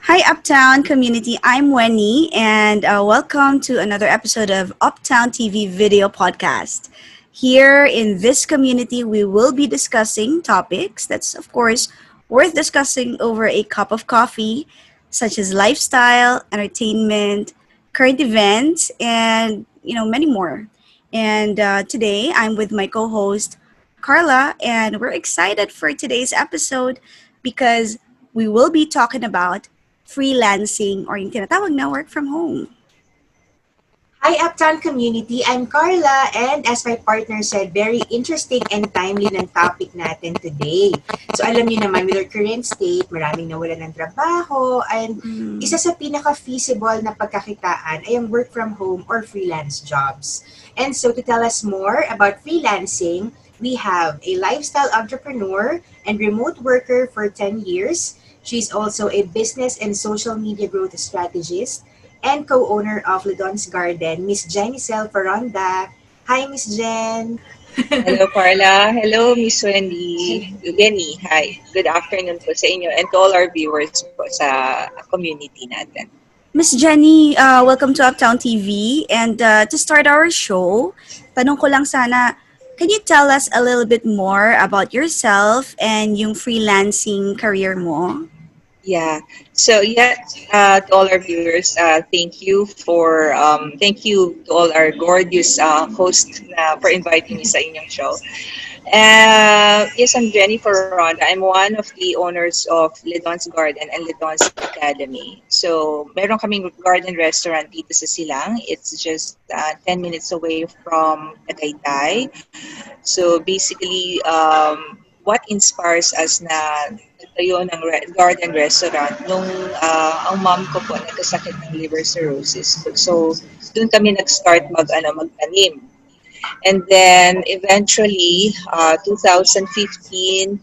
Hi, Uptown community. I'm Wenny, and welcome to another episode of Uptown TV Video Podcast. Here in this community, we will be discussing topics that's, of course, worth discussing over a cup of coffee, such as lifestyle, entertainment, current events, and many more. And today, I'm with my co-host Carla, and we're excited for today's episode because we will be talking about freelancing or yung tinatawag na work from home. Hi, Uptown community. I'm Carla, and as my partner said, very interesting and timely ng topic natin today. So alam niyo naman, with our current state, maraming nawalan ng trabaho, and isa sa pinaka-feasible na pagkakitaan ay ang work from home or freelance jobs. And so to tell us more about freelancing, we have a lifestyle entrepreneur and remote worker for 10 years. She's also a business and social media growth strategist and co-owner of Lidon's Garden, Ms.Jenni Foronda. Hi, Miss Jen. Hello, Carla. Hello, Miss Wendy. Jenny, hi. Good afternoon po sa inyo and to all our viewers po sa community natin. Miss Jenny, welcome to Uptown TV. And to start our show, tanong ko lang sana, can you tell us a little bit more about yourself and yung freelancing career mo? Yeah. To all our viewers, thank you to all our gorgeous hosts for inviting me sa inyong show. Yes, I'm Jenni Foronda. I'm one of the owners of Lidon's Garden and Lidon's Academy. So, meron kaming garden restaurant dito sa Silang. It's just 10 minutes away from Tagaytay. So, basically, what inspires us na tayo ng garden restaurant nung ang mom ko po nagkasakit ng liver cirrhosis. So, doon kami nag-start magtanim. And then eventually, 2015,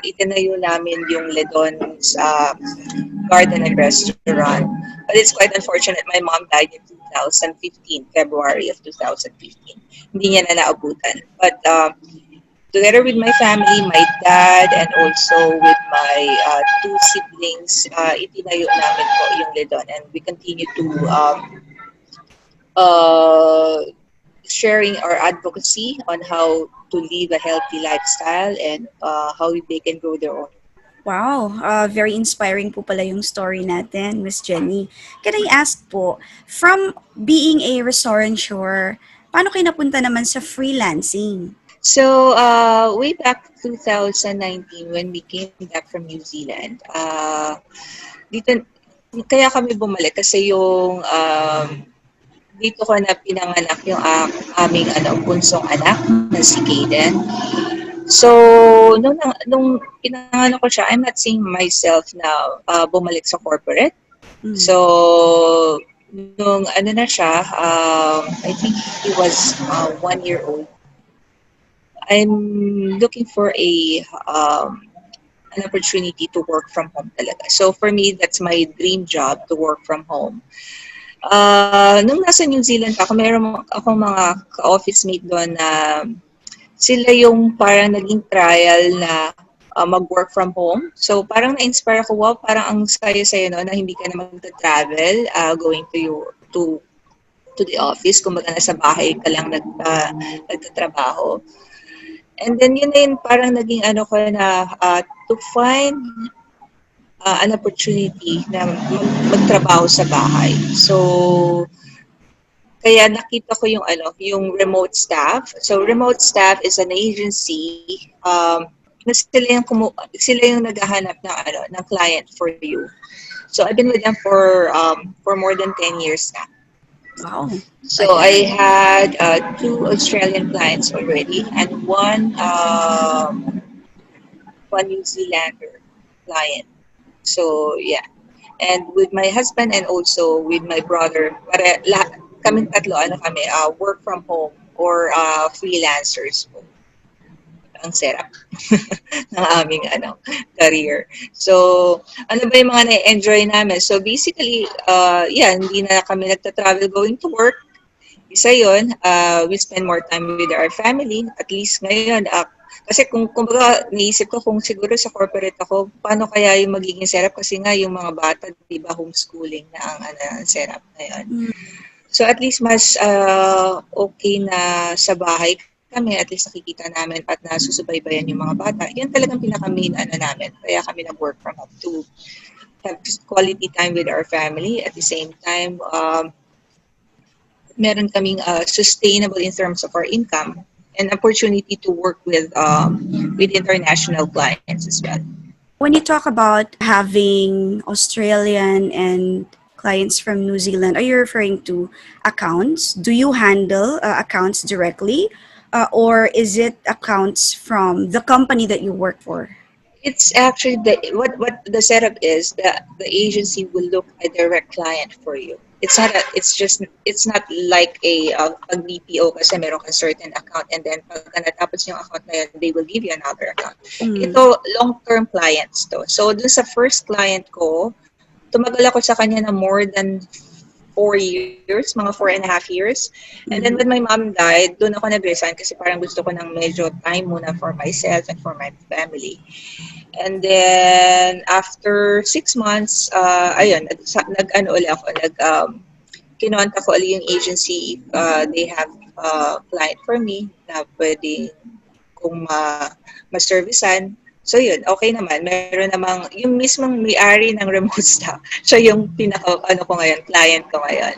itinayo namin yung Ledon's Garden and Restaurant. But it's quite unfortunate. My mom died in 2015, February of 2015. Hindi niya na naabutan. But together with my family, my dad, and also with my two siblings, itinayo namin po yung Ledon. And we continue to uh, sharing our advocacy on how to live a healthy lifestyle and how they can grow their own. Wow, very inspiring po pala yung story natin, Miss Jenny. Can I ask po, from being a restaurateur, paano kayo napunta naman sa freelancing? So, way back 2019 when we came back from New Zealand, dito, kaya kami bumalik kasi yung dito ko na pinanganak yung aming bunsong anak na si Kaden. So, nung pinanganak ko siya, I'm not seeing myself na bumalik sa corporate. So, nung na siya, I think he was 1 year old. I'm looking for an opportunity to work from home talaga. So, for me, that's my dream job to work from home. Nung nasa New Zealand ako, meron akong mga ka-office mate doon na sila yung parang naging trial na mag-work from home. So parang na-inspire ako, wow, parang ang saya-saya no, na hindi ka na magta-travel, going to the office, kumbaga nasa bahay ka lang nagtatrabaho. And then yun na yun, parang naging ko na to find an opportunity na magtrabaho sa bahay. So, kaya nakita ko yung remote staff. So, remote staff is an agency na sila yung naghahanap ng client for you. So, I've been with them for more than 10 years now. Wow. So, I had 2 Australian clients already and one New Zealander client. So, yeah. And with my husband and also with my brother, kaming tatlo, work from home or freelancers po. Ang setup ng aming career. So, ano ba yung mga na-enjoy namin? So, basically, hindi na kami nagta-travel going to work. Isa yun, we spend more time with our family. At least ngayon, Kasi kung kumbaga naisip ko kung siguro sa corporate ako, paano kaya yung magiging setup kasi nga yung mga bata, 'di ba, homeschooling na ang ano, ang setup ngayon. Mm. So at least mas okay na sa bahay kami, at least nakikita namin at nasusubaybayan yung mga bata. Yun talagang pinaka-main ano namin. Kaya kami nag-work from home to have quality time with our family. At the same time, meron kaming sustainable in terms of our income and opportunity to work with international clients as well. When you talk about having Australian and clients from New Zealand, are you referring to accounts? Do you handle accounts directly, or is it accounts from the company that you work for? It's actually what the setup is that the agency will look a direct client for you. It's not like pag BPO kasi meron kang certain account and then pag natapos yung account na yun, they will give you another account. Mm. Ito long-term clients to. So dun sa first client ko, tumagal ako sa kanya na more than 4 years, mga 4.5 years. And then when Mhm. my mom died, doon ako nag-resign kasi parang gusto ko ng medyo time muna for myself and for my family. And then, after 6 months, ayun, nag-ano ulit ako, kinonta ko ulit yung agency if they have client for me na pwede kung ma-servicean. So yun, okay naman. Meron namang, yung mismong may-ari ng remote staff, siya yung pinaka, ano ko ngayon, client ko ngayon.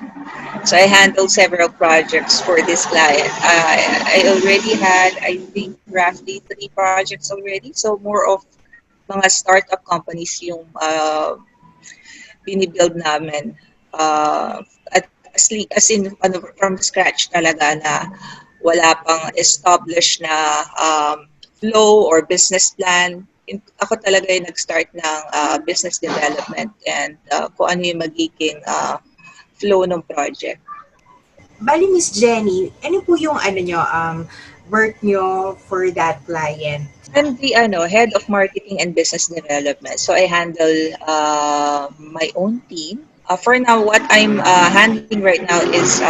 So I handled several projects for this client. I already had, I think, roughly 3 projects already. So more of mga startup companies yung binibuild namin. As in ano, from scratch talaga na wala pang established na flow or business plan. Ako talaga yung nag-start ng business development and kung ano yung magiging flow ng project. Bali, Miss Jenny, ano po yung ano nyo, work nyo for that client? I'm the head of marketing and business development. So I handle my own team. For now, what I'm handling right now is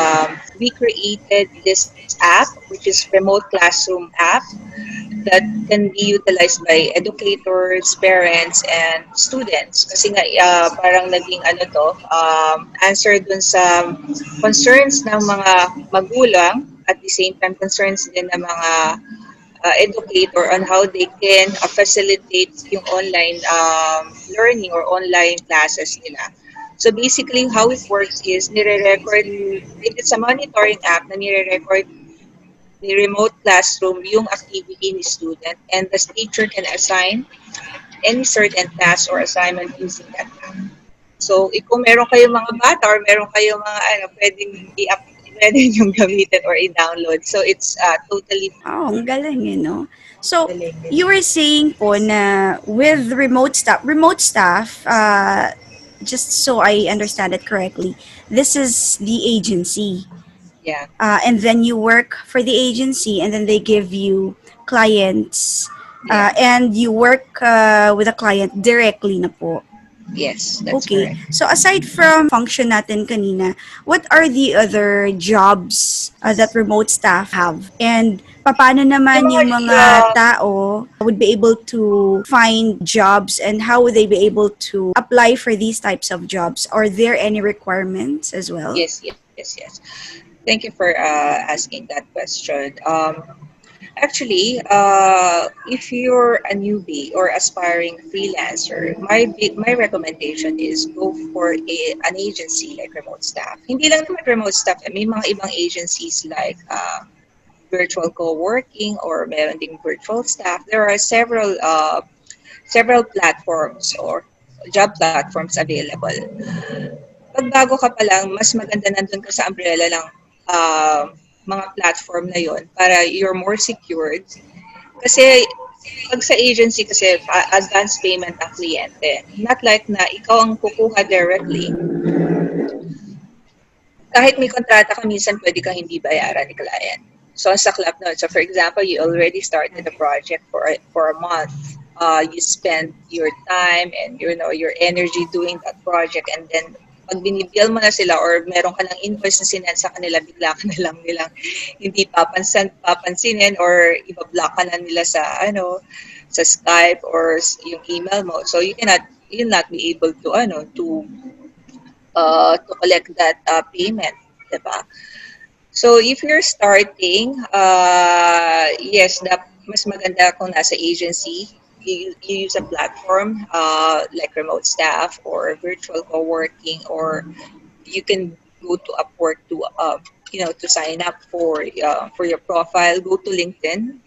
we created this app, which is remote classroom app that can be utilized by educators, parents, and students. Kasi nga, parang naging ano to, answer dun sa concerns ng mga magulang, at the same time concerns din ng mga educator on how they can facilitate yung online learning or online classes nila. So basically, how it works is nire-record, it's a monitoring app na nire-record ni remote classroom yung activity ni student and the teacher can assign any certain task or assignment using that app. So, kung meron kayong mga bata or meron kayong mga pwedeng i-up, pwede yung gamitin or i-download. So, it's totally Wow, ang galing eh, no? So, Galing, you galing. were saying po na with remote staff, just so I understand it correctly, this is the agency. yeah, And then you work for the agency and then they give you clients, yeah, and you work with a client directly na po. yes, that's Okay. correct. So aside from function natin kanina, what are the other jobs that remote staff have? And paano Yung naman mga yung mga tao would be able to find jobs and how would they be able to apply for these types of jobs? Are there any requirements as well? yes, yes, yes. Thank you for asking that question. Actually, if you're a newbie or aspiring freelancer, my recommendation is go for an agency like Remote Staff. Hindi lang naman Remote Staff, may mga ibang agencies like virtual co-working or meron ding virtual staff. There are several platforms or job platforms available. Pag bago ka pa lang, mas maganda nandun ka sa umbrella ng mga platform na yon para you're more secured. Kasi pag sa agency kasi advance payment ang kliyente. Not like na ikaw ang kukuha directly. Kahit may kontrata ka, minsan pwede kang hindi bayaran ni client. So, sa club note, so for example, you already started a project for a month. You spend your time and your energy doing that project, and then pag binibill mo na sila or meron ka ng invoice na sinend sa kanila, bigla ka na lang nilang hindi papansinin or ibablock ka na nila sa sa Skype or yung email mo. So you'll not be able to to collect that payment, 'di ba? So if you're starting, yes, mas maganda kung nasa agency. You use a platform like remote staff or virtual co-working, or you can go to Upwork to to sign up for your profile. Go to LinkedIn.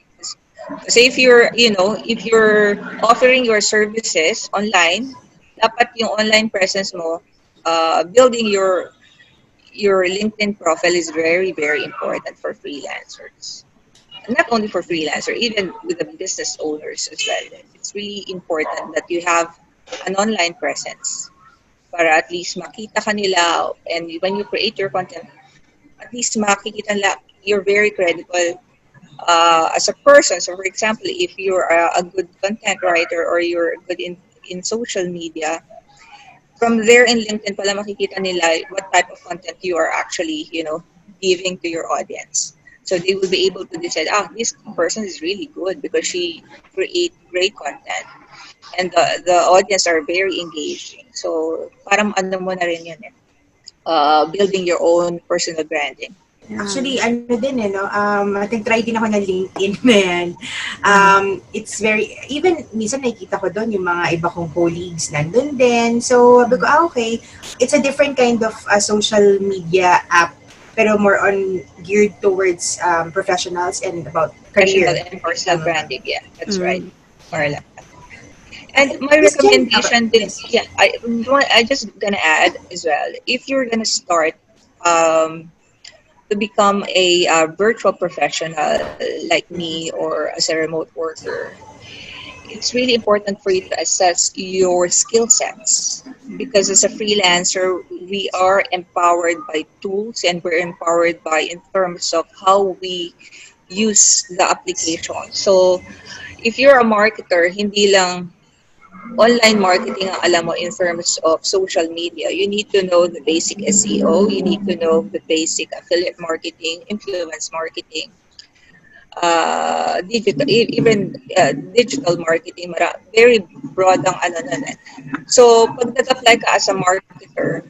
Kasi if you're offering your services online, dapat yung online presence mo, building your LinkedIn profile is very, very important for freelancers. Not only for freelancer, even with the business owners as well. It's really important that you have an online presence para at least makita ka nila, and when you create your content, at least makikita nila you're very credible as a person. So for example, if you're a good content writer or you're good in social media, from there in LinkedIn pala makikita nila what type of content you are actually, giving to your audience. So they will be able to decide, this person is really good because she create great content. And the audience are very engaging. So parang ano mo na rin yun building your own personal branding. Yeah. Actually, ano din eh, no? Nag-try din ako ng LinkedIn na yan. Mhm. It's very, even minsan nakikita ko doon yung mga iba kong colleagues nandun din. So, sabi ko, okay, it's a different kind of social media app, pero more on geared towards professionals and about Professional career. and personal Tama ba? branding. Yeah, that's right, Mm. Yeah. Marla. And my Miss Jen, recommendation, yes. yeah, I just gonna add as well. If you're gonna start um, to become a virtual professional like me or as a remote worker, it's really important for you to assess your skill sets, because as a freelancer, we are empowered by tools and we're empowered by in terms of how we use the application. So if you're a marketer, hindi lang online marketing ang alam mo in terms of social media. You need to know the basic SEO, you need to know the basic affiliate marketing, influence marketing, digital marketing. Very broad ang ano nun eh. So, pag nag-apply ka as a marketer,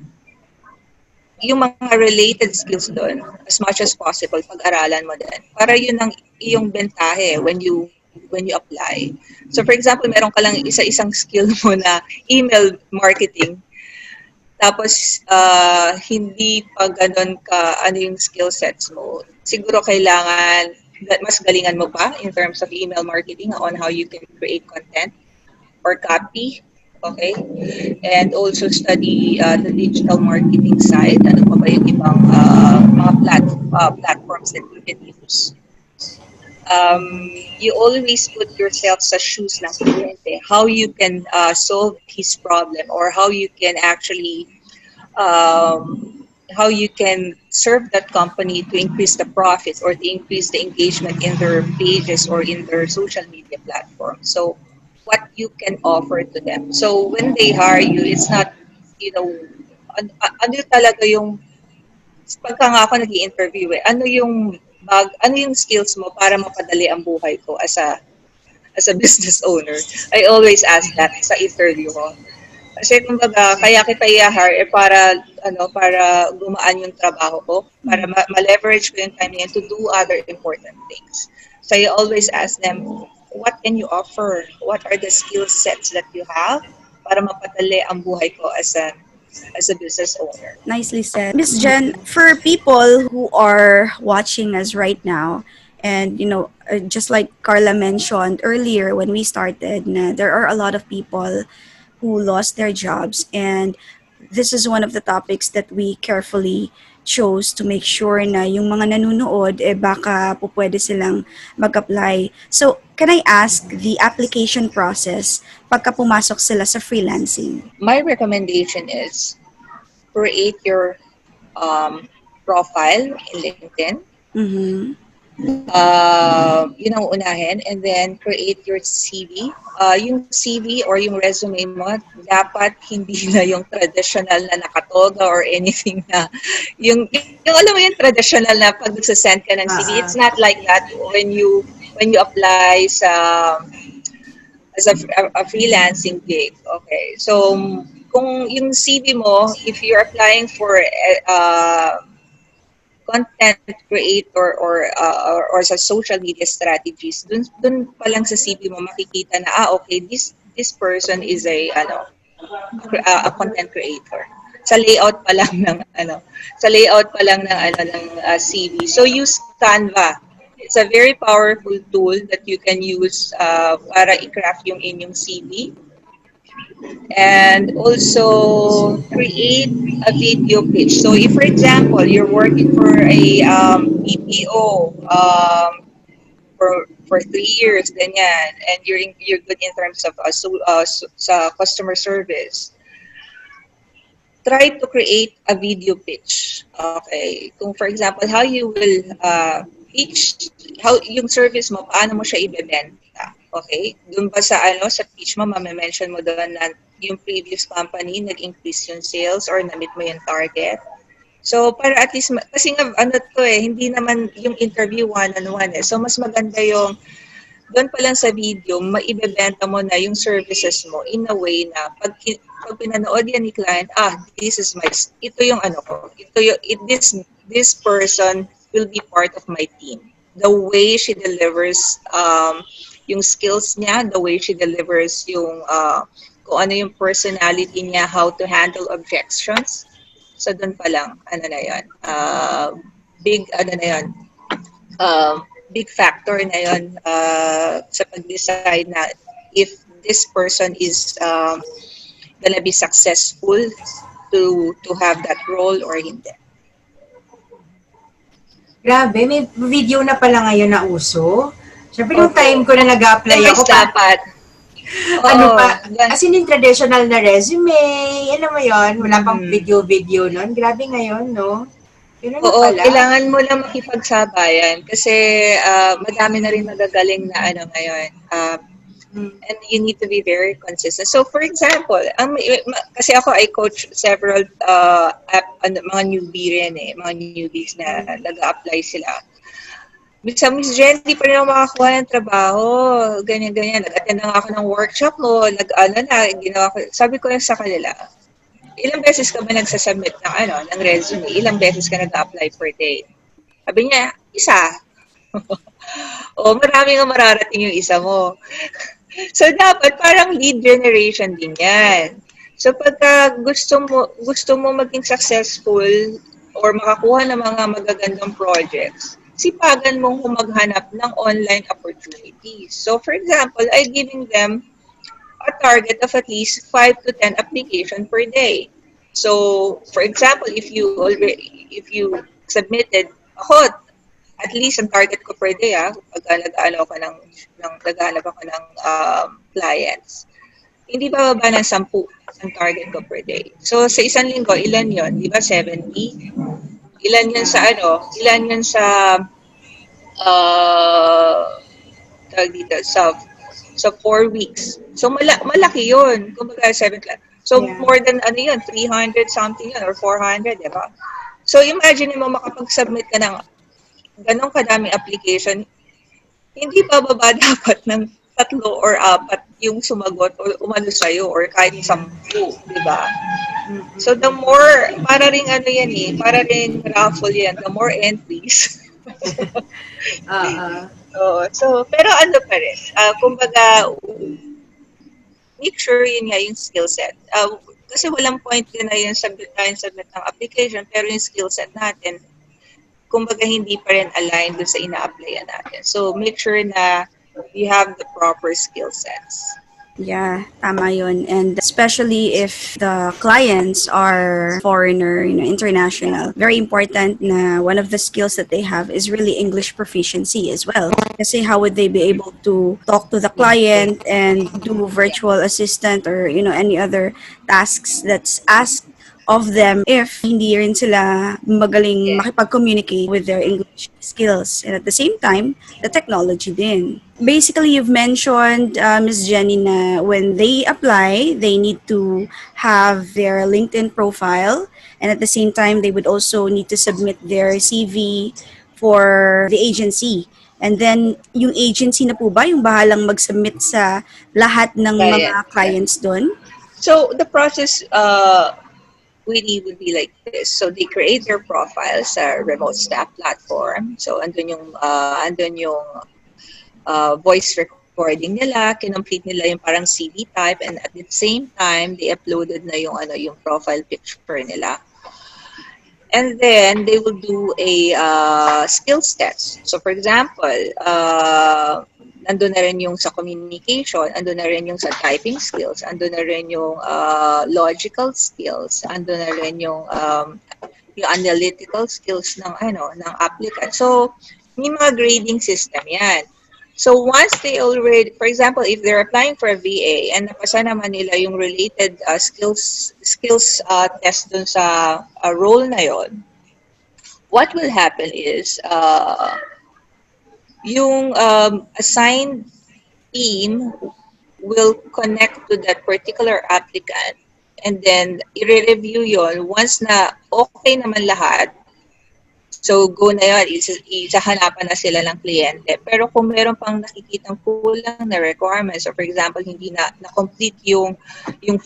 yung mga related skills doon, as much as possible, pag-aralan mo din. Para yun ang iyong bentahe when you apply. So for example, meron ka lang isa-isang skill mo na email marketing, tapos hindi pa ganun ka ano yung skill sets mo. Siguro kailangan mas galingan mo pa in terms of email marketing on how you can create content or copy. Okay? And also study the digital marketing side. Ano pa ba yung ibang mga platforms that you can use. You always put yourself sa shoes ng kliyente. How you can solve his problem, or how you can serve that company to increase the profit or to increase the engagement in their pages or in their social media platform. So what you can offer to them. So when they hire you, it's not, you know, ano talaga yung, pagka nga ako nag-i-interview ano yung skills mo para mapadali ang buhay ko as a business owner. I always ask that sa interview ko. Kasi kumbaga, kaya kita i-hire para gumaan yung trabaho ko, para ma-leverage ko yung time niya to do other important things. So I always ask them, what can you offer? What are the skill sets that you have para mapadali ang buhay ko as a business owner? Nicely said. Miss Jen, for people who are watching us right now, and just like Carla mentioned earlier when we started, na there are a lot of people who lost their jobs, and this is one of the topics that we carefully chose to make sure na yung mga nanonood, baka po pwede silang mag-apply. So, can I ask the application process pagka pumasok sila sa freelancing? My recommendation is create your profile in LinkedIn. Mm-hmm. unahin, and then create your CV. Yung CV or yung resume mo, dapat hindi na yung traditional na nakatoga or anything na yung alam mo yung traditional na pag nagsasend ka ng CV. It's Ah, not like that when you apply as a freelancing gig. Okay. So, kung yung CV mo, if you're applying for content creator or sa social media strategies, dun pa lang sa CV mo makikita na okay, this person is a content creator. Sa layout pa lang ng sa layout pa lang ng CV. So use Canva. It's a very powerful tool that you can use para i-craft yung inyong CV, and also create a video pitch. So if for example, you're working for a BPO for 3 years, ganyan, and you're good in terms of sa customer service, try to create a video pitch. Okay. Kung for example, how you will pitch, how yung service mo, paano mo siya ibebenta. Okay? Doon ba sa pitch mo, mame-mention mo doon na yung previous company, nag-increase yung sales or na-meet mo yung target. So, para at least, kasi nga, hindi naman yung interview one-on-one eh. So, mas maganda yung doon pa lang sa video, maibebenta mo na yung services mo in a way na pag pinanood yan ni client, this is ito yung ko, this person will be part of my team. The way she delivers yung skills niya, the way she delivers yung kung ano yung personality niya, how to handle objections. So doon pa lang, na yun, big, na yun, big factor na yun sa pag-decide na if this person is gonna be successful to have that role or hindi. grabe, may video na pala ngayon na uso. Siyempre, nung time Opo. ko na nag-apply ako, Guys, dapat. ano Oo. pa, as in yung traditional na resume, alam mo yon, wala pang Mm. video-video nun. Grabe ngayon, no? Ganun na Oo, pala. kailangan mo lang makipagsabayan kasi madami na rin magagaling na ngayon. Mm. And you need to be very consistent. So, for example, kasi ako I coach several mga newbie rin mga newbies na nag-apply sila. Miss Jenny, di pa rin ako makakuha ng trabaho, ganyan-ganyan. Nag-attend na ako ng workshop mo, ginawa ko, sabi ko lang sa kanila, ilang beses ka ba nagsasubmit ng resume? Ilang beses ka nag-apply per day? Sabi niya, isa. O, marami nga mararating yung isa mo. So, dapat parang lead generation din yan. So, pagka gusto mo maging successful or makakuha ng mga magagandang projects, sipagan mong maghanap ng online opportunities. So, for example, I'm giving them a target of at least 5 to 10 application per day. So, for example, if you submitted ako, at least ang target ko per day pag naghahanap ako ng clients, hindi bababa ng 10 ang target ko per day. So sa isang linggo, ilan 'yon? Di ba 70? Ilan 'yan sa Yeah. ilan 'yan sa uh, tawag dito, sa 4 weeks. So malaki 'yun. Kumbaga 7 class. So Yeah. more than 300 something 'yun or 400, di ba? So imagine mo makapag-submit ka ng ganong kadaming application, hindi bababa dapat ng 3 or 4 yung sumagot o umano sa'yo or kahit Yeah. 10, di ba? So the Mm-mm. more, para ring yan para ring raffle yan, the more entries. Oo. So, pero pa rin, kumbaga, make sure yun nga yung skill set. Kasi walang point din na yung submit ng application, pero yung skill set natin, kumbaga hindi pa rin aligned dun sa ina-applyan natin. So, make sure na you have the proper skill sets. Yeah, tama yun. And especially if the clients are foreigner, international, very important na one of the skills that they have is really English proficiency as well. Kasi how would they be able to talk to the Yeah. client and do virtual assistant or, any other tasks that's asked of them if hindi rin sila magaling Yeah. makipag-communicate with their English skills. And at the same time, the technology din. Basically, you've mentioned, Ms. Jenny, na when they apply, they need to have their LinkedIn profile, and at the same time, they would also need to submit their CV for the agency. And then, yung agency na po ba yung bahalang mag-submit sa lahat ng Client. mga Yeah. clients doon? So the process really would be like this. So they create their profile sa remote staff platform. So andun yung voice recording nila, kinomplete nila yung parang CV type, and at the same time they uploaded na yung profile picture nila. And then they will do a skills test. So for example, nandun na rin yung sa communication, andun na rin yung sa typing skills, andun na rin yung logical skills, andun na rin yung analytical skills ng applicant. So may mga grading system 'yan. So once they already, for example, if they're applying for a VA and napasa naman nila yung related skills test dun sa role na yon, what will happen is yung assigned team will connect to that particular applicant, and then i-review yon. Once na okay naman lahat, so go na yun, isahanapan na sila ng kliyente. Pero kung meron pang nakikitang kulang na requirements, or for example, hindi na-complete yung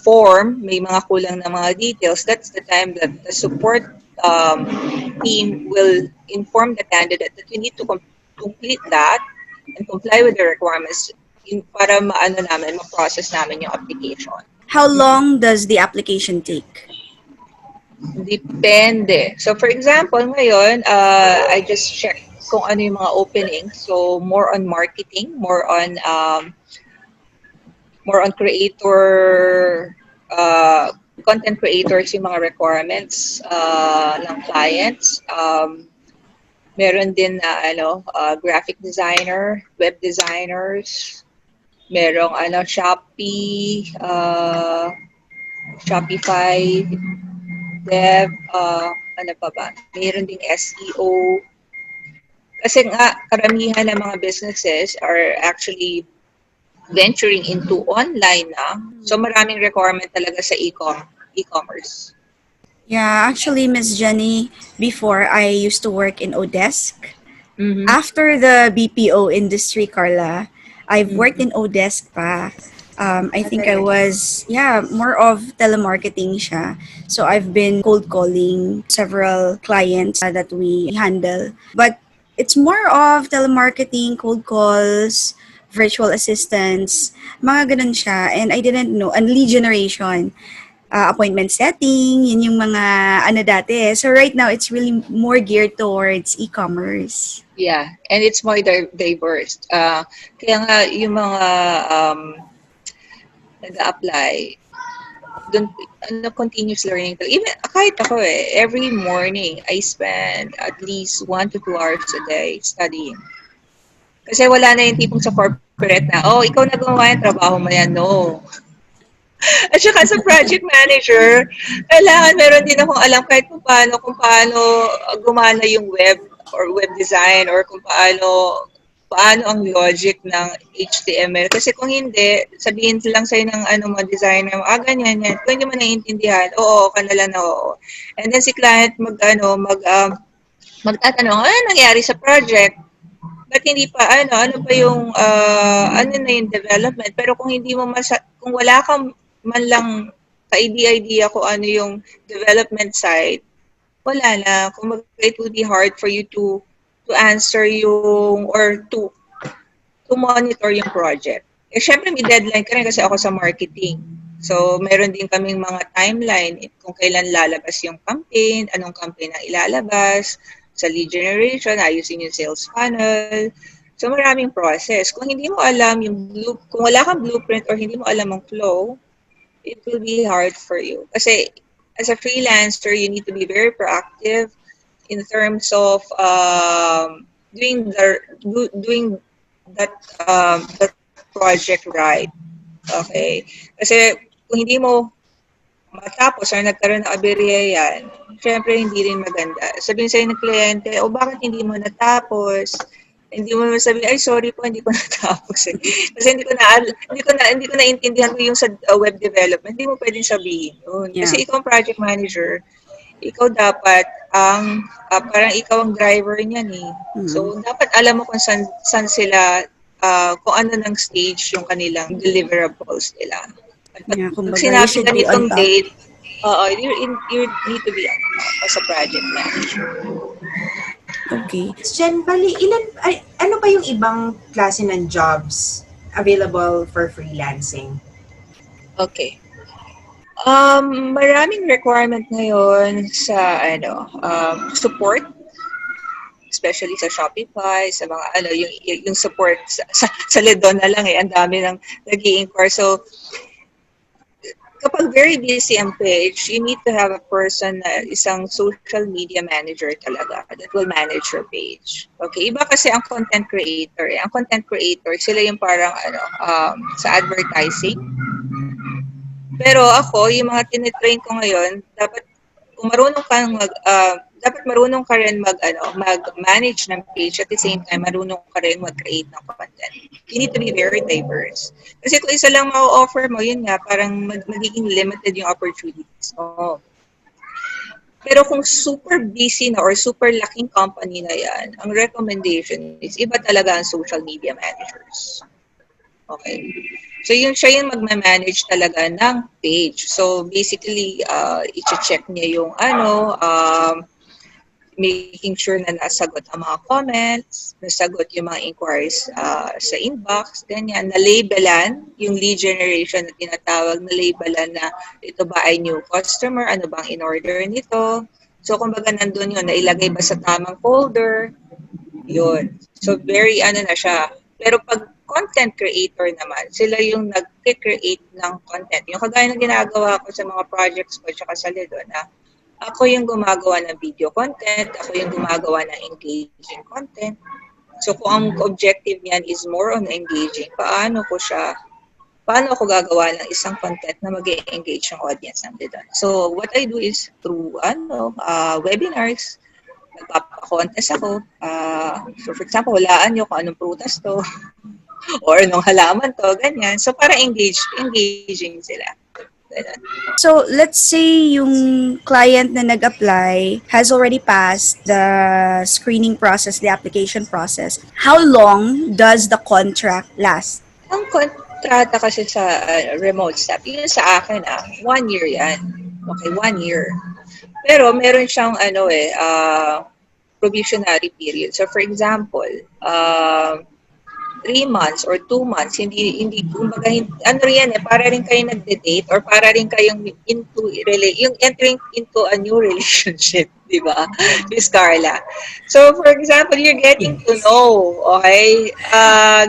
form, may mga kulang na mga details, that's the time that the support team will inform the candidate that you need to complete that and comply with the requirements para ma-process namin yung application. How long does the application take? Depende. So for example, ngayon, I just checked kung ano yung mga openings. So more on marketing, more on creator, content creators yung mga requirements ng clients. Meron din na graphic designer, web designers, merong Shopee, Shopify, dev, ano pa ba? Mayroon ding SEO. Kasi nga, karamihan ng mga businesses are actually venturing into online na. So maraming requirement talaga sa e-commerce. Yeah, actually, Miss Jenny, before I used to work in Odesk. Mm-hmm. After the BPO industry, Carla, I've worked Mm-hmm. in Odesk pa. I think I Talaga. was, yeah, more of telemarketing siya. So I've been cold calling several clients that we handle. But it's more of telemarketing, cold calls, virtual assistants, mga ganun siya. And I didn't know, and lead generation, appointment setting, yun yung mga ano dati. So right now, it's really more geared towards e-commerce. Yeah, and it's more diverse. Kaya nga yung mga nag-apply, dun, continuous learning. Even kahit ako every morning, I spend at least 1 to 2 hours a day studying. Kasi wala na yung tipong sa corporate na, oh, ikaw na gumawa yung trabaho mo yan. No. At saka sa project manager, kailangan meron din akong alam kahit kung paano gumana yung web or web design, or kung paano ang logic ng HTML. Kasi kung hindi, sabihin lang sa'yo ng mga designer mo, ganyan, yan. Kung hindi mo naiintindihan, oo, ka na lang na oo. And then si client magtatanong, ano nangyari sa project? Ba't hindi pa, ano ba yung, ano na yung development? Pero kung hindi mo kung wala kang man lang ka-idea kung ano yung development side, wala na. Kung it would be hard for you to answer yung, or to monitor yung project. Syempre may deadline ka rin kasi ako sa marketing. So, meron din kaming mga timeline kung kailan lalabas yung campaign, anong campaign ang ilalabas, sa lead generation, ayusin yung sales funnel. So, maraming process. Kung hindi mo alam kung wala kang blueprint or hindi mo alam ang flow, it will be hard for you. Kasi as a freelancer, you need to be very proactive in terms of doing that project right. Okay? Kasi kung hindi mo matapos or nagkaroon ng aberya yan, syempre hindi rin maganda. Sabihin sa'yo ng kliyente, o bakit hindi mo natapos? Hindi mo naman sabihin, ay sorry po, hindi ko natapos eh. Kasi hindi ko naintindihan ko yung sa web development. Hindi mo pwedeng sabihin yun. Yeah. Kasi ikaw ang project manager, ikaw dapat ang parang ikaw ang driver niyan eh. Mm. So dapat alam mo kung saan sila kung ano ng stage yung kanilang deliverables nila. At Yeah, pag kumbaga, you sinabi should be on ganitong top. date, you need to be on top as a project manager. Okay. Ms. Jen, bali, ano ba yung ibang klase ng jobs available for freelancing? Okay. Maraming requirement ngayon sa support, especially sa Shopify, sa mga yung support sa Ledon na lang eh, ang dami ng nag-i-inquire. So, kapag very busy ang page, you need to have a person na isang social media manager talaga that will manage your page. Okay, iba kasi ang content creator eh. Ang content creator, sila yung parang sa advertising. Pero ako, yung mga tinitrain ko ngayon, dapat kung marunong kang dapat marunong ka rin mag-manage ng page at the same time marunong ka rin mag-create ng content. You need to be very diverse. Kasi kung isa lang ma-offer mo, yun nga, parang magiging limited yung opportunities mo. Pero kung super busy na or super laking company na yan, ang recommendation is iba talaga ang social media managers. Okay. So siya yung magma-manage talaga ng page. So basically, i-check niya yung making sure na nasagot ang mga comments, nasagot yung mga inquiries sa inbox, ganyan, na-labelan yung lead generation na tinatawag, na-labelan na ito ba ay new customer, ano bang in-order nito. So kumbaga nandun yun, nailagay ba sa tamang folder, yun. So very na siya. Pero pag content creator naman, sila yung nag-create ng content. Yung kagaya ng ginagawa ko sa mga projects ko tsaka sa Lido na ako yung gumagawa ng video content, ako yung gumagawa ng engaging content. So kung ang objective niyan is more on engaging, paano ako gagawa ng isang content na mag-engage yung audience ng Lido. So what I do is through webinars, nagpapa-contest ako. So for example, hulaan nyo kung anong prutas to or anong halaman to, ganyan. So para engaging sila. Ganun. So, let's say yung client na nag-apply has already passed the screening process, the application process. How long does the contract last? Ang kontrata kasi sa remote staff, yun sa akin 1 year yan. Okay, 1 year. Pero meron siyang probationary period. So for example, 3 months or 2 months, hindi kumbaga ano yan para rin kayo nagde-date or para rin kayong yung entering into a new relationship, di ba? Miss Carla. So for example, you're getting to Yes. know, okay?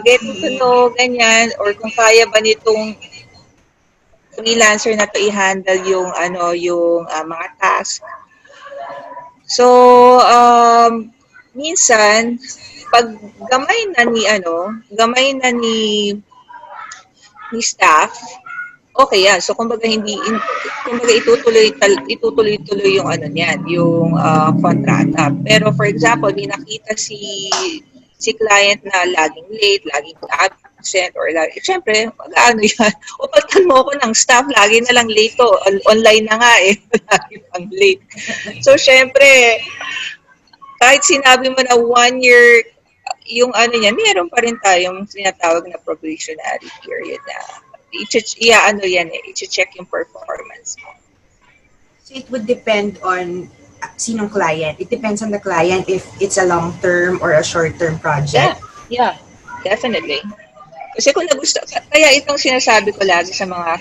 Getting to know ganyan or kung kaya ba nitong freelancer na to i-handle yung mga tasks. So, minsan, pag gamay na ni staff, okay yan. So, kumbaga itutuloy-tuloy yung niyan, yung kontrata. Pero for example, may nakita si client na laging late, laging absent, or syempre, mag-ano yan, upatan mo ako ng staff, lagi na lang late to. Online na nga eh, lagi pang late. So, syempre, kahit sinabi mo na 1 year, yung niya, meron pa rin tayong sinatawag na probationary period na i-check yung performance mo. So it would depend on sinong client. It depends on the client if it's a long-term or a short-term project. Yeah, definitely. Kasi kung kaya itong sinasabi ko lagi sa mga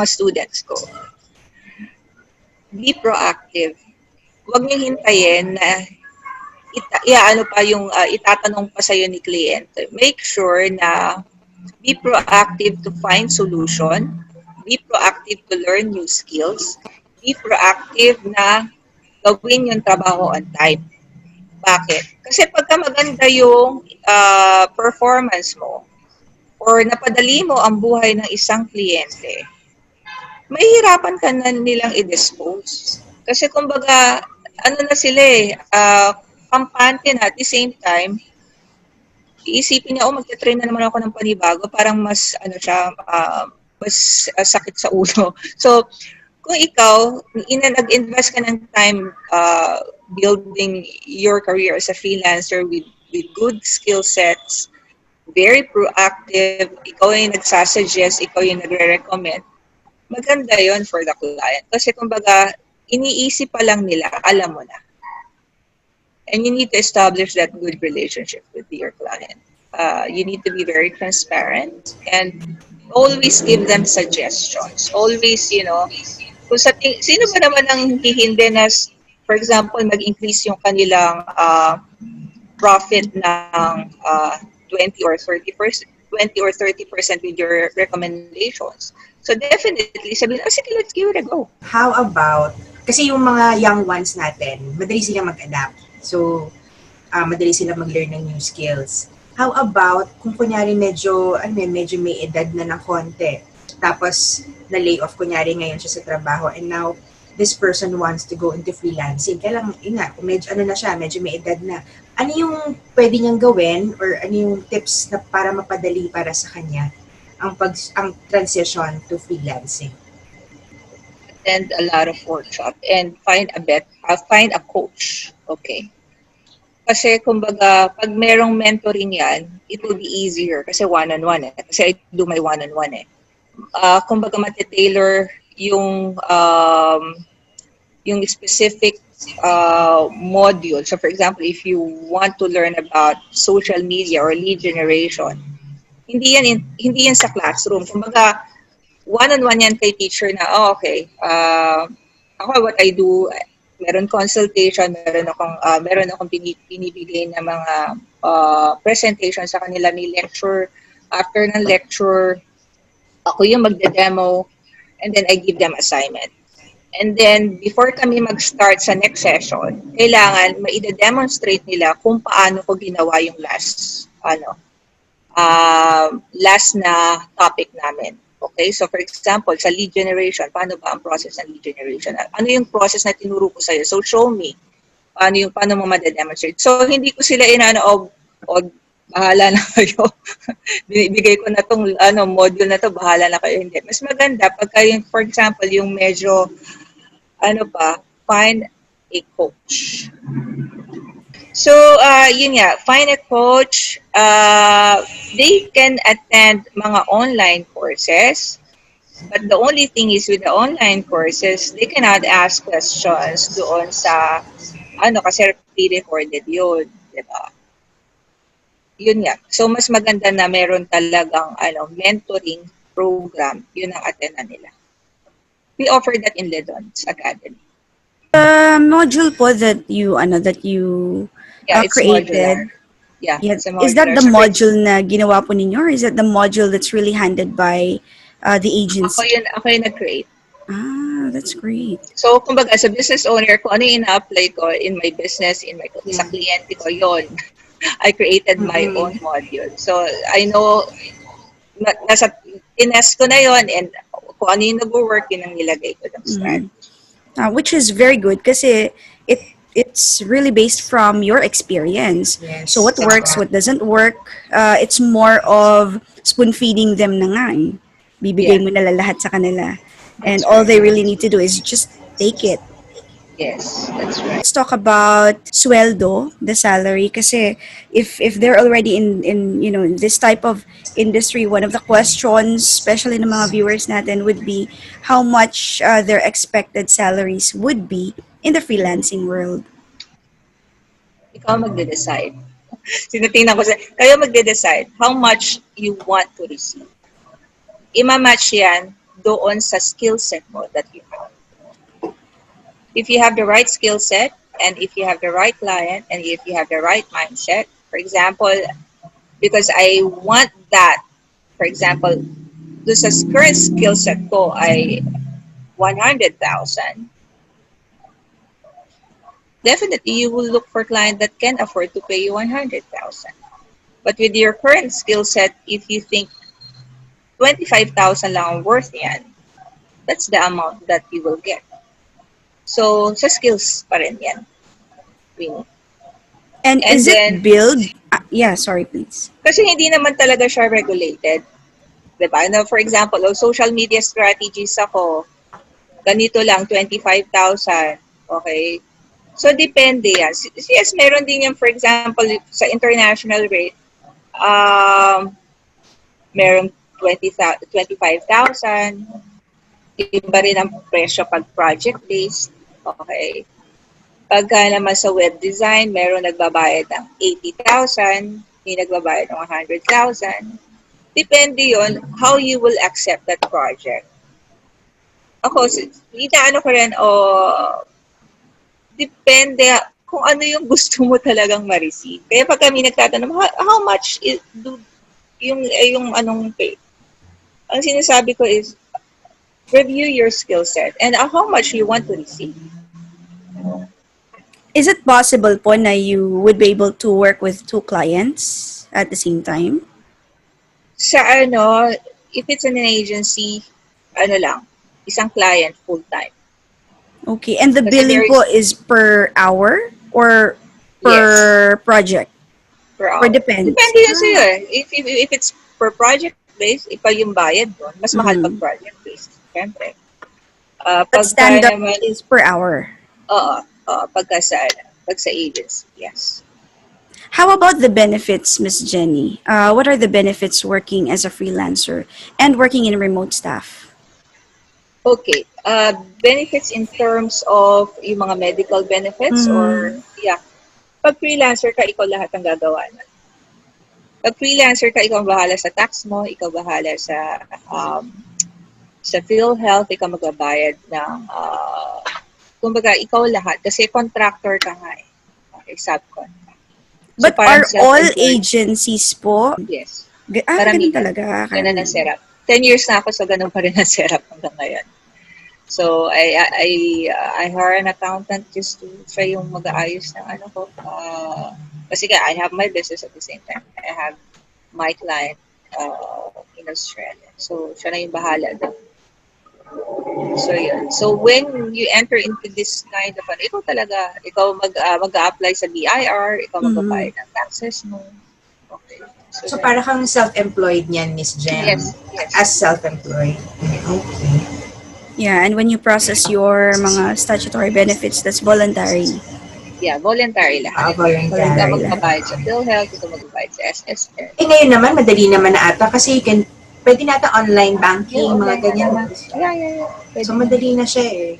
students ko, be proactive. Huwag niyo hintayin na itatanong pa sa'yo ni kliyente. Make sure na be proactive to find solution, be proactive to learn new skills, be proactive na gawin yung trabaho on time. Bakit? Kasi pagka maganda yung performance mo or napadali mo ang buhay ng isang kliyente, mahihirapan ka na nilang i-dispose. Kasi kumbaga, ano na sila eh, kampante na at the same time, iisipin niya, oh, magte-train na naman ako ng panibago, parang mas, ano siya, mas sakit sa ulo. So, kung ikaw, nag-invest ka ng time building your career as a freelancer with good skill sets, very proactive, ikaw yung nagsasuggest, ikaw yung nagre-recommend, maganda yon for the client. Kasi kumbaga, iniisip pa lang nila, alam mo na. And you need to establish that good relationship with your client. You need to be very transparent and always give them suggestions. Always, kung sino ba naman ang hihindi na, for example, mag-increase yung kanilang profit ng 20 or 30%, 20 or 30% with your recommendations. So definitely, sabihin, oh, sige, let's give it a go. How about, kasi yung mga young ones natin, madali silang mag-adapt. So, madali silang mag-learn ng new skills. How about, kung kunyari medyo may edad na ng konti, tapos na-lay off kunyari ngayon siya sa trabaho, and now, this person wants to go into freelancing. Kaya lang, kung medyo na siya, medyo may edad na. Ano yung pwede niyang gawin or ano yung tips na para mapadali para sa kanya ang transition to freelancing? Attend a lot of workshop and find a coach. Okay. Kasi kumbaga, pag merong mentoring yan, it will be easier kasi one-on-one eh. Kasi I do my one-on-one eh. Kumbaga, matitailor yung specific module. So for example, if you want to learn about social media or lead generation, hindi yan sa classroom. Kumbaga, one-on-one yan kay teacher na, oh, okay, ako what I do, meron consultation, meron akong binibigay na mga presentation sa kanila, may lecture. After ng lecture, ako yung magde-demo and then I give them assignment. And then, before kami mag-start sa next session, kailangan maide-demonstrate nila kung paano ko ginawa yung last na topic namin. Okay? So, for example, sa lead generation, paano ba ang process ng lead generation? Ano yung process na tinuro ko sa'yo? So, show me. Paano mo madedemonstrate? So, hindi ko sila bahala na kayo. Binibigay ko na tong module na to, bahala na kayo. Hindi. Mas maganda pagka yung, for example, yung medyo, find a coach. So, yun nga, find a coach. They can attend mga online courses. But the only thing is with the online courses, they cannot ask questions doon sa, kasi pre-recorded yun. Diba? Yun nga. So, mas maganda na meron talagang mentoring program. Yun ang attendan nila. We offer that in Ledon's Academy. The module po that you It's created. modular. Yeah, Yes. it's a modular. Is that the module na ginawa po ninyo, or is that the module that's really handed by the agency? Ako yung nag-create. Ah, that's great. So, kumbaga, sa business owner, kung ano yung ina-apply ko in my business, sa kliyente ko, yon I created my own module. So, I know, tinest ko na yon and kung ano yung nag-work, yun ang nilagay ko ng start. Which is very good kasi it's really based from your experience. Yes, so what works, what doesn't work, it's more of spoon feeding them na nga eh. Bibigay mo na lahat sa kanila. And all they really need to do is just take it. Yes, that's right. Let's talk about sweldo, the salary, kasi if they're already in this type of industry, one of the questions, especially ng mga viewers natin, would be how much their expected salaries would be in the freelancing world. Ikaw magde-decide. Sinatingnan ko kayo magde-decide how much you want to receive. Ima-match yan doon sa skill set mo that you have. If you have the right skill set, and if you have the right client, and if you have the right mindset, for example, because I want that, for example, doon sa current skill set ko ay 100,000, definitely you will look for client that can afford to pay you 100,000. But with your current skill set, if you think 25,000 lang ang worth yan, that's the amount that you will get. So, sa skills pa rin yan, Winnie. And And is it then, billed? Yeah, sorry, please. kasi hindi naman talaga siya regulated. Diba? Now, for example, social media strategies ako, ganito lang, 25,000. Okay? So, depende yan. Yes, meron din yan, for example, sa international rate, um, meron 25,000. Iba rin ang presyo pag project-based. Okay? Pagka naman sa web design, meron nagbabayad ng 80,000, may nagbabayad ng 100,000. Depende yon how you will accept that project. Ako, inaano ko rin, depende kung ano yung gusto mo talagang ma-receive. Kaya pag kami nagtatanong, how much do yung anong pay? Ang sinasabi ko is, review your skill set and how much you want to receive. Is it possible po na you would be able to work with two clients at the same time? Sa ano, if it's an agency, ano lang, isang client full-time. Okay. And the Kasi billing there po is, is per hour or yes, per project? per Or hour. depends? Depende yun sa'yo eh. If it's per project-based, iba yung bayad doon. Mas mahal pag Mm-hmm. project-based. Siyempre. But Pagka standard naman, is per hour. oo, pagka sa, pag sa agency, yes. How about the benefits, Miss Jenny? What are the benefits working as a freelancer and working in remote staff? Okay. Benefits in terms of yung mga medical benefits or, Mm, yeah. Pag freelancer ka, ikaw lahat ang gagawa na. Pag freelancer ka, ikaw ang bahala sa tax mo, ikaw bahala sa PhilHealth, ikaw magbabayad ng, kumbaga, ikaw lahat. Kasi contractor ka nga eh. Okay, subcontract. So, but parang are all self-employed. agencies po? Yes. Ganun Karamihan. talaga, Ganun ang karamihan. setup. 10 years na ako, so ganun pa rin ang setup hanggang ngayon. So, I hire an accountant just to siya yung mag-aayos ng ano ko. Kasi I have my business at the same time. I have my client in Australia. So, siya na yung bahala doon. So, yun. So, when you enter into this kind of, ikaw talaga, ikaw mag-a-apply sa BIR, ikaw Mm-hmm. magbabayad ng taxes mo. Okay. So, So, ganun. para kang self-employed niyan, Miss Jem. Yes, yes. As self-employed. Okay. Yeah, and when you process your mga statutory benefits, that's voluntary. Yeah, voluntary lahat. Ikaw Voluntary Voluntary. lahat. magbabayad sa PhilHealth, ikaw magbabayad sa SSN. Eh, ngayon naman, madali naman na ata kasi pwede nata online Yeah, banking, mga online ganyan. naman. Yeah. So, Pwede naman. madali na siya eh.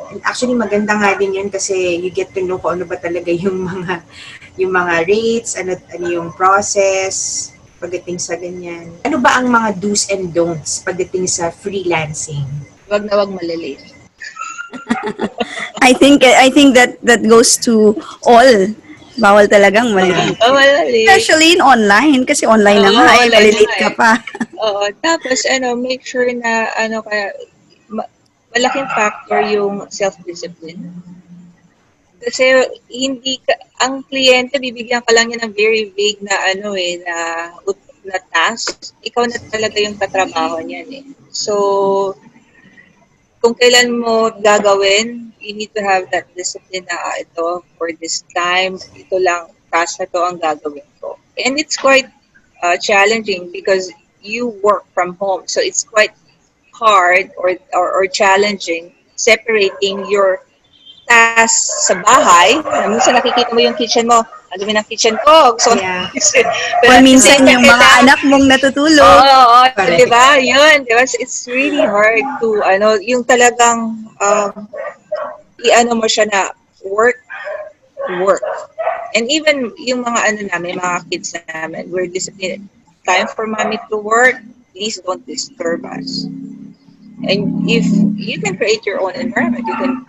And actually, maganda nga din yun kasi you get to know kung ano ba talaga yung mga rates, ano yung process, pagdating sa ganyan. Ano ba ang mga do's and don'ts pagdating sa freelancing? Wag na wag malilate. I think that goes to all. Bawal talagang Yeah. malilate. Malilate. Especially in online kasi online na Oo, nga eh, online na malilate nga ka eh. pa. Oo, tapos make sure na ma- malaking factor yung self-discipline. Kasi hindi ka, ang kliyente bibigyan ka lang niya ng very vague na na task. Ikaw na talaga yung tatrabaho niyan eh. So, kung kailan mo gagawin, you need to have that discipline na ito for this time, ito lang, task na to ang gagawin ko. And it's quite challenging because you work from home. So it's quite hard or challenging separating your tasks sa bahay. Minsan nakikita mo yung kitchen mo, ang dumi ng kitchen ko. So, Yeah. pero Or at the minsan same time, yung mga kailangan, anak mong natutulog. oo, di Correct. ba? Yun, di ba? It's really hard to, yung talagang, i-ano mo siya na work. And even yung mga namin, mga kids namin, we're disciplined. Time for mommy to work, please don't disturb us. And if you can create your own environment, you can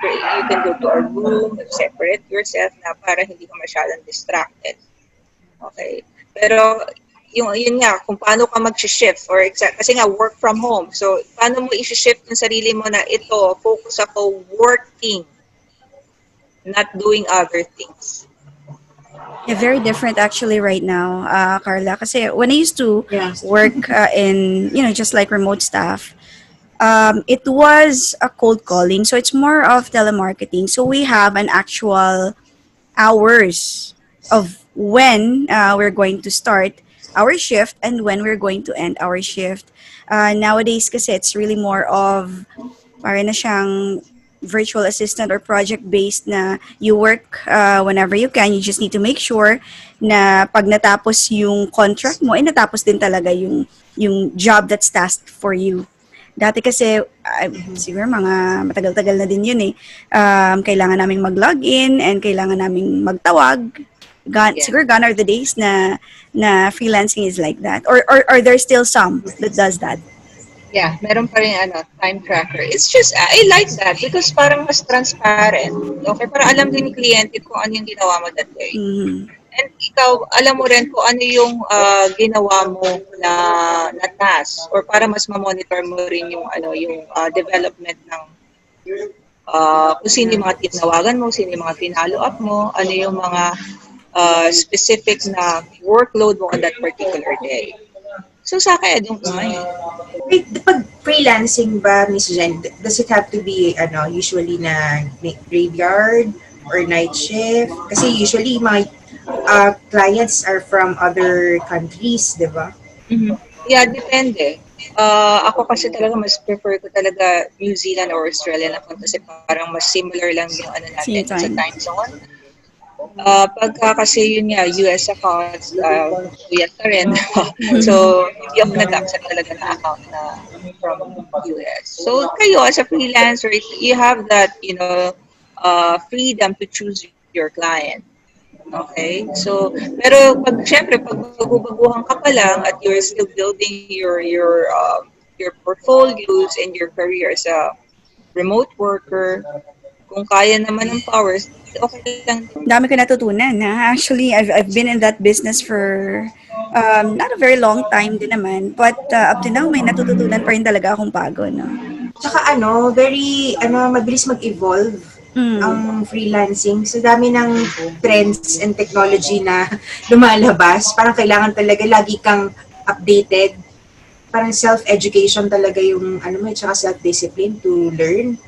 go to a room, separate yourself na para hindi ka masyadong distracted. Okay. Pero yun nga, kung paano ka mag-shift or kasi nga work from home. So, paano mo i-shift yung sarili mo na ito, focus ako working, not doing other things. Yeah, very different actually right now, Carla. Kasi when I used to Yes. work in, just like remote staff, It was a cold calling, so it's more of telemarketing. So we have an actual hours of when we're going to start our shift and when we're going to end our shift. Nowadays kasi it's really more of para na siyang virtual assistant or project based na you work whenever you can. You just need to make sure na pag natapos yung contract mo, ay natapos din talaga yung job that's tasked for you. Dati kasi, Mhm. siguro mga matagal-tagal na din yun eh. Kailangan naming mag-login and kailangan naming magtawag. Yeah. Siguro gone are the days na freelancing is like that. Or there's still some that does that. Yeah, meron pa rin time tracker. It's just, I like that because parang mas transparent. Okay, para alam din ni kliyente kung ano yung ginawa mo that day. Mhm. And ikaw, alam mo rin kung ano yung ginawa mo na, na task or para mas ma-monitor mo rin yung yung development ng kung sino yung mga tinawagan mo, sino yung mga finalo up mo, ano yung mga specific na workload mo on that particular day. So sa akin, I don't mind. Wait, pag freelancing ba, Miss Jen, does it have to be usually na graveyard or night shift? Kasi usually my clients are from other countries, di ba? Mhm. Yeah, depende. Ako kasi talaga mas prefer ko talaga New Zealand or Australia na kung kasi parang mas similar lang yung ano natin Same sa time. time zone. Pagka kasi yun nga, US accounts, puyat ka rin. So, hindi ako nag-accept talaga na account na from US. So, kayo as a freelancer, you have that, freedom to choose your client. Okay? So, pero pag syempre pag baguhan ka pa lang at you're still building your portfolios and your career as a remote worker, kung kaya naman ng powers, okay lang din. Dami ko natutunan. Na. Actually, I've been in that business for not a very long time din naman. But up to now, may natututunan pa rin talaga akong bago. No? Tsaka mabilis mag-evolve ang Mm. freelancing. So, dami ng trends and technology na lumalabas. Parang kailangan talaga lagi kang updated. Parang self-education talaga yung tsaka self-discipline to learn.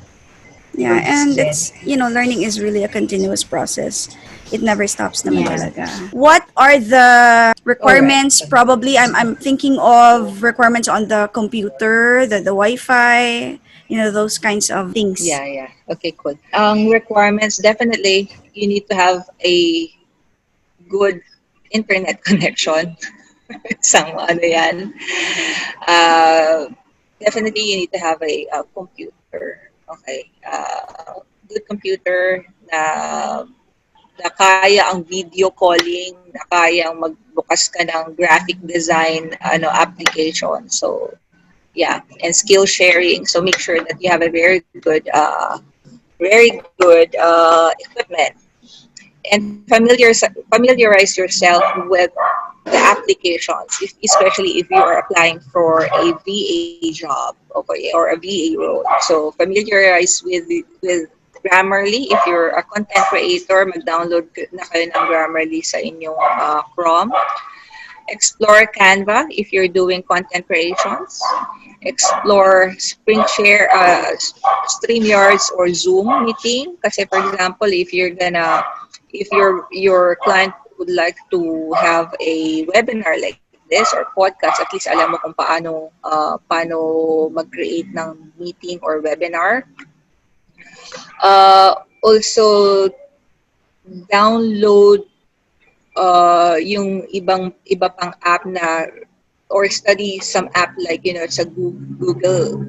Di ba, Yeah, Miss and Jen? learning is really a continuous process. It never stops naman Yeah. talaga. What are the All right. requirements? Probably, I'm thinking of requirements on the computer, the Wi-Fi, those kinds of things. Yeah, yeah. Okay, cool. Requirements, definitely, you need to have a good internet connection. Isang ano yan. Uh, Definitely, you need to have a computer. Okay. Good computer na kaya ang video calling, na kaya ang magbukas ka ng graphic design application. So, yeah, and skill sharing. So make sure that you have a very good equipment, and familiarize yourself with the applications, especially if you are applying for a VA job, okay, or a VA role. So familiarize with Grammarly. If you're a content creator, mag-download na kayo ng Grammarly sa inyong Chrome. Explore Canva if you're doing content creations. Explore StreamYards or Zoom meeting. Kasi for example, if your client would like to have a webinar like this or podcast, at least alam mo kung paano mag-create ng meeting or webinar. Also, download yung iba pang app na or study some app like sa Google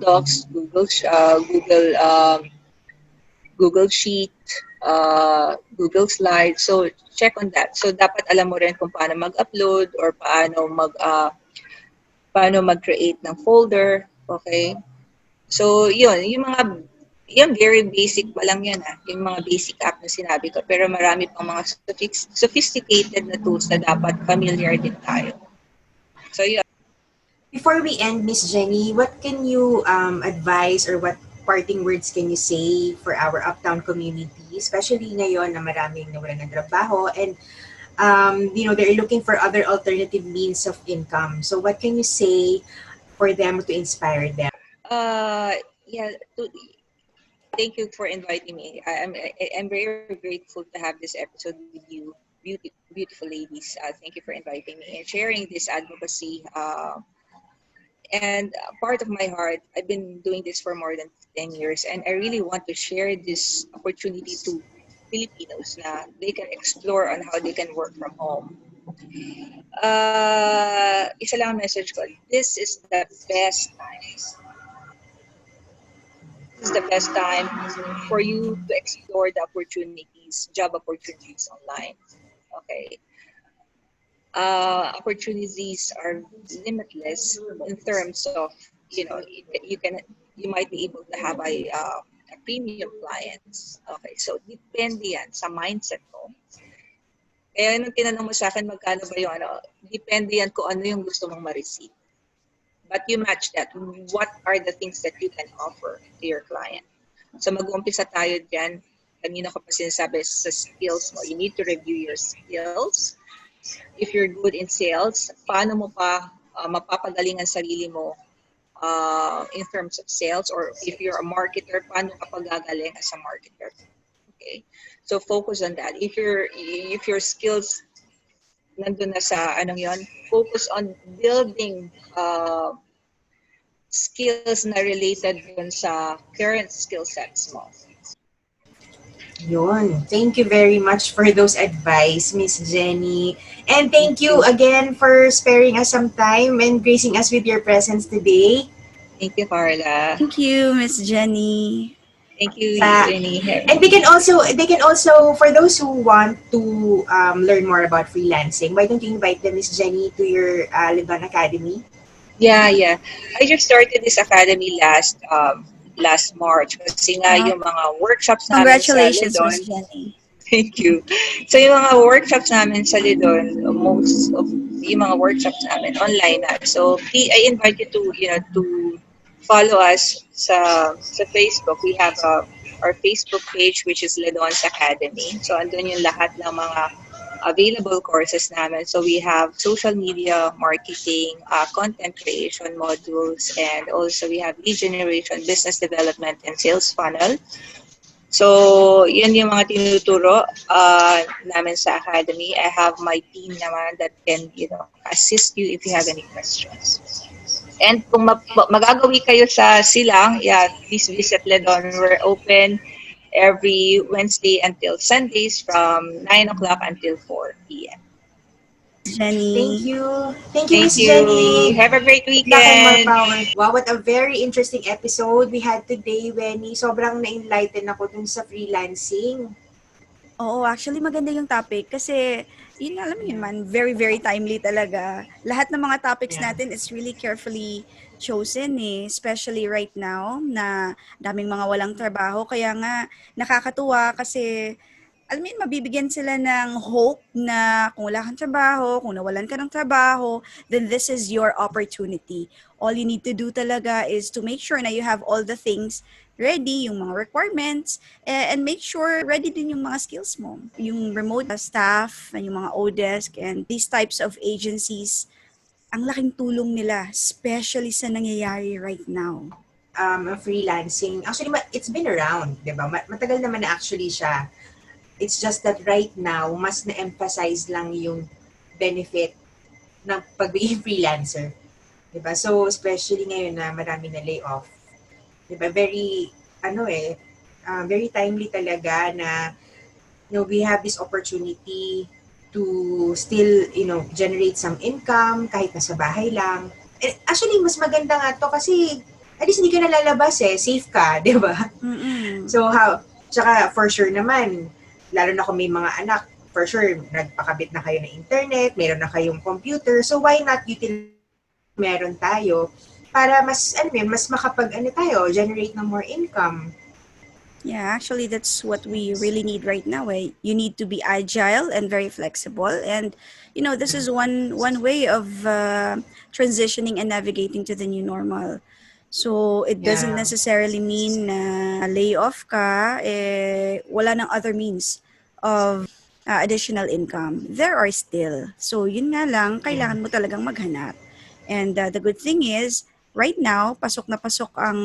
Docs, Google Sheet, Google Slides. So check on that. So dapat alam mo rin kung paano mag-upload or paano mag-create ng folder, okay? So yun, yung very basic pa lang yan yung mga basic app na sinabi ko. Pero marami pang mga sophisticated na tools na dapat familiar din tayo. So yun. Before we end, Miss Jenny, what can you advise or what parting words can you say for our uptown community, especially ngayon na maraming nawalan ng trabaho and they're looking for other alternative means of income. So what can you say for them to inspire them? Yeah, thank you for inviting me. I'm very grateful to have this episode with you, beautiful ladies. Thank you for inviting me and sharing this advocacy. And part of my heart, I've been doing this for more than 10 years, and I really want to share this opportunity to Filipinos na they can explore on how they can work from home. Isa lang ang message ko. This is the best time. This is the best time for you to explore the opportunities, job opportunities online. Okay. Opportunities are limitless in terms of, you might be able to have a premium clients. Okay. So, depende yan sa mindset mo. Kaya nung tinanong mo sa akin, magkano ba yung ano, depende yan kung ano yung gusto mong ma-receive. But you match that. What are the things that you can offer to your client? So mag-uumpisa tayo dyan. Kanina ko pa sinasabi sa skills mo. You need to review your skills. If you're good in sales, paano mo pa mapapagaling ang sarili mo in terms of sales? Or if you're a marketer, paano ka pagagaling as a marketer? Okay? So focus on that. If your skills nandun na sa anong yon, focus on building skills na related dun sa current skill sets mo. Yun. Thank you very much for those advice, Miss Jenny. And Thank thank you you. again for sparing us some time and gracing us with your presence today. Thank you, Carla. Thank you, Miss Jenny. Thank you, Sa Jenny. and they can also for those who want to learn more about freelancing, why don't you invite them, Miss Jenny, to your Leban Academy? Yeah, yeah. I just started this academy last March kasi nga yung mga workshops namin sa Congratulations, Miss Ledon. Jenny. Thank you. So yung mga workshops namin sa Lidon, most of yung mga workshops namin online na. So I invite you to follow us sa Facebook. We have our Facebook page which is Lidon's Academy. So andun yung lahat ng mga available courses namin. So we have social media marketing, content creation modules, and also we have lead generation, business development, and sales funnel. So, yun yung mga tinuturo namin sa academy. I have my team naman that can, assist you if you have any questions. And kung magagawi kayo sa Silang, yeah, please visit Ledon. We're open every Wednesday until Sundays from 9 o'clock until 4 p.m. Miss Thank Jenny. you. Thank you, Thank Miss you. Jenny. Have a great Good luck and more weekend. power. Wow, what a very interesting episode we had today, Wenny. Sobrang na-enlighten ako dun sa freelancing. Oo, actually maganda yung topic kasi yun alam mo yun Yeah. man, very very timely talaga. Lahat ng mga topics Yeah. natin is really carefully chosen especially right now na daming mga walang trabaho kaya nga nakakatuwa kasi alam mo yun, mabibigyan sila ng hope na kung wala kang trabaho, kung nawalan ka ng trabaho, then this is your opportunity. All you need to do talaga is to make sure na you have all the things ready, yung mga requirements, and make sure ready din yung mga skills mo. Yung remote staff, yung mga Odesk, and these types of agencies, ang laking tulong nila, especially sa nangyayari right now. Freelancing. Actually, it's been around, di ba? Matagal naman na actually siya. It's just that right now, mas na-emphasize lang yung benefit ng pagiging freelancer. Di ba? So, especially ngayon na marami na layoff. Di ba? Very timely talaga na, we have this opportunity to still, generate some income kahit nasa bahay lang. And actually, mas maganda nga to kasi at least hindi ka nalalabas safe ka, di ba? Mm-mm. So, tsaka for sure naman, lalo na kung may mga anak, for sure, nagpakabit na kayo ng internet, meron na kayong computer, so why not utilize meron tayo para mas tayo, generate ng more income. Yeah, actually, that's what we really need right now. You need to be agile and very flexible, and this is one way of transitioning and navigating to the new normal. So it doesn't Yeah. necessarily mean na lay off ka, wala nang other means of additional income. There are still. So yun nga lang, Yeah. kailangan mo talagang maghanap. And the good thing is, right now, pasok na pasok ang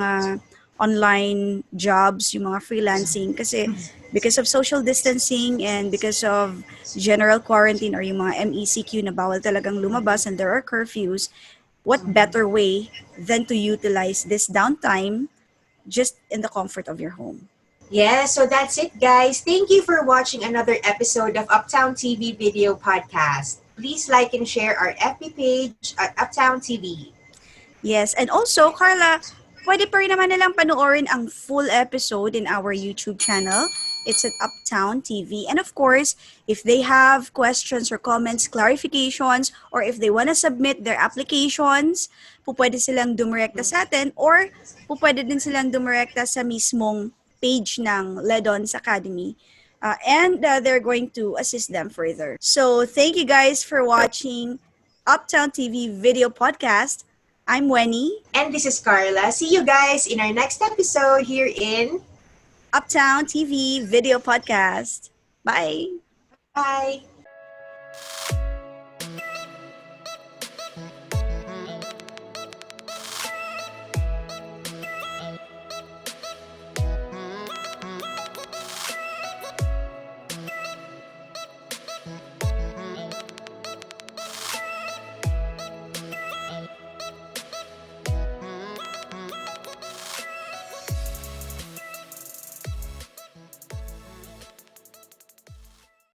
online jobs, yung mga freelancing kasi because of social distancing and because of general quarantine or yung mga MECQ na bawal talagang lumabas and there are curfews, what better way than to utilize this downtime just in the comfort of your home? Yeah, so that's it, guys. Thank you for watching another episode of Uptown TV Video Podcast. Please like and share our FB page at Uptown TV. Yes, and also, Carla, pwede pa rin naman nilang panoorin ang full episode in our YouTube channel. It's at Uptown TV. And of course, if they have questions or comments, clarifications, or if they want to submit their applications, pwede silang dumirekta sa atin or pwede din silang dumirekta sa mismong page ng Ledon's Academy. And they're going to assist them further. So, thank you guys for watching Uptown TV Video Podcast. I'm Wenny, And this is Carla. See you guys in our next episode here in. Uptown TV Video Podcast. Bye. Bye.